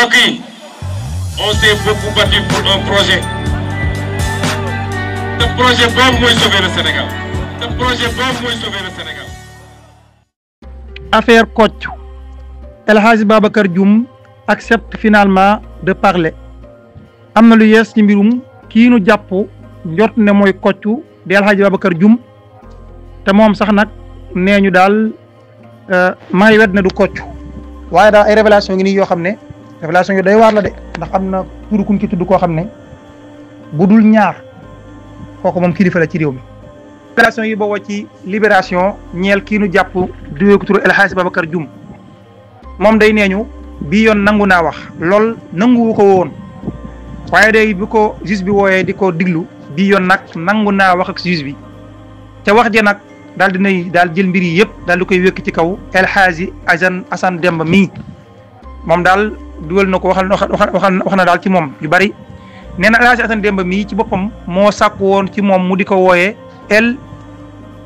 mbokk yi on s'est beaucoup battu pour un projet te projet boobu mooy sauver le Sénégal te projet boobu mooy sauver le Sénégal. Affaire Kocc, El Hadji Babacar Dioum accepte finalement de parler. am na lu yees ci mbirum kii nu jàpp njort ne mooy Kocc di El Hadji Babacar Dioum te moom sax nag nee ñu daal may wet ne du Kocc waaye daal ay révélation ngi nii yoo xam ne révélation yu day waar la de ndax am na turu kuñ ci tudd koo xam ne bu dul ñaar kooku moom kilifa la ci réew mi. révélation yi boobu ci libération ñeel kii nu jàpp diwee ko turu El Hadji Babacar Dioum moom day nee ñu bii yoon nangu naa wax lool nanguwu ko woon waaye day bu ko juge bi wooyee di ko diglu bii yoon nag nangu naa wax ak juge bi ca wax ja nag daal dinay daal jël mbir yi yëpp daal di koy wékk ci kaw El Hadji Assane Demba mii moom daal dugal na ko wax na daal ci moom yu bari nee na El Hadji Assane Demba mii ci boppam moo sàkku woon ci moom mu di ko wooyee el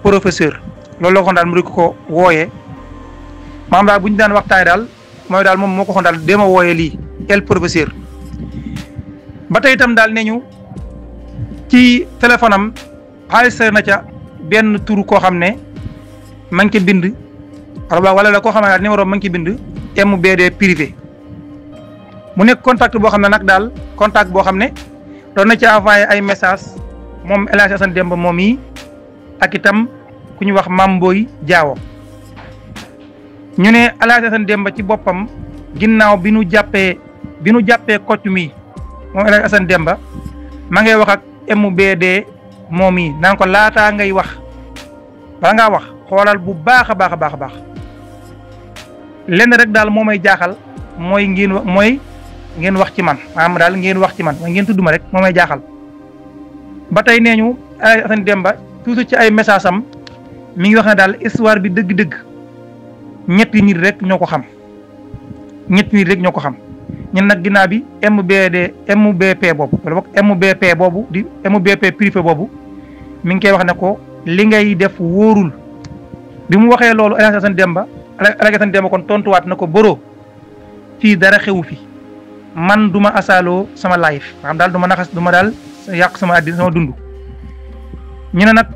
professeur loolu la ko daal mu di ko wooyee maam daal bu ñu daan waxtaanee daal mooy daal moom moo ko xoon daal dema wooyee lii el professeur ba tey itam daal ne ñu ci téléphone am enregistré na ca benn turu koo xam ne ma ngi ci bind wala la koo xam ne daal numéro ma ngi ci bind MBD privé mu nekk contact boo xam ne nag daal contact boo xam ne doon na ci envoyé ay message moom El Hadji Assane Demba moom yi ak itam ku ñu wax Mame Boye Diao ñu ne El Hadji Assane Demba ci boppam ginnaaw bi nu jàppee Kocc mi moom El Hadji Assane Demba ma ngay wax ak MBD moom yi naan ko laataa ngay wax bala ngaa wax xoolal bu baax a baax a baax a baax lenn rek daal moo may jaaxal mooy ngeen wax ci man maanaam daal ngeen wax ci man mooy ngeen tudd ma rek moo may jaaxal ba tey nee ñu El Hadji Assane Demba toujours ci ay message am mi ngi wax ne daal histoire bi dëgg-dëgg ñetti nit rek ñoo ko xam ñun nag ginnaaw bi MBP boobu wala boog MBP boobu di MBP privé boobu mi ngi koy wax ne ko li ngay def wóorul bi mu waxee loolu El Hadji Assane Demba kon tontuwaat na ko boro fii dara xewu fi man duma asaaloo sama life maanaam daal duma daal yàq sama àddina sama dund ñu ne nag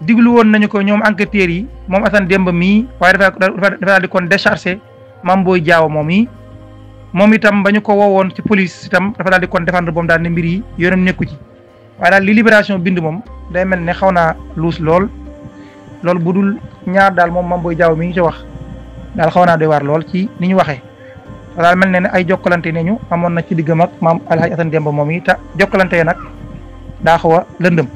diglu woon nañu ko ñoom enquêteurs yi moom Assane Demba mii waaye dafa daal di kon déchargé Mame Boye Diao moom itam ba ñu ko woowoon ci police itam dafa daal di kon défendre boom daal ne mbir yi yoonam nekku ci waaye daal li libération bind moom day mel ne xaw naa luus loolu bu dul ñaar daal moom Mame Boye Diao mi ngi ci wax daal xaw naa doy waar lool ci ni ñu waxee daal mel ne ay jokkalante ne ñu amoon na ci diggam ak maam El Hadji Assane Demba moom yi te jokkalante nag daa xaw a lëndëm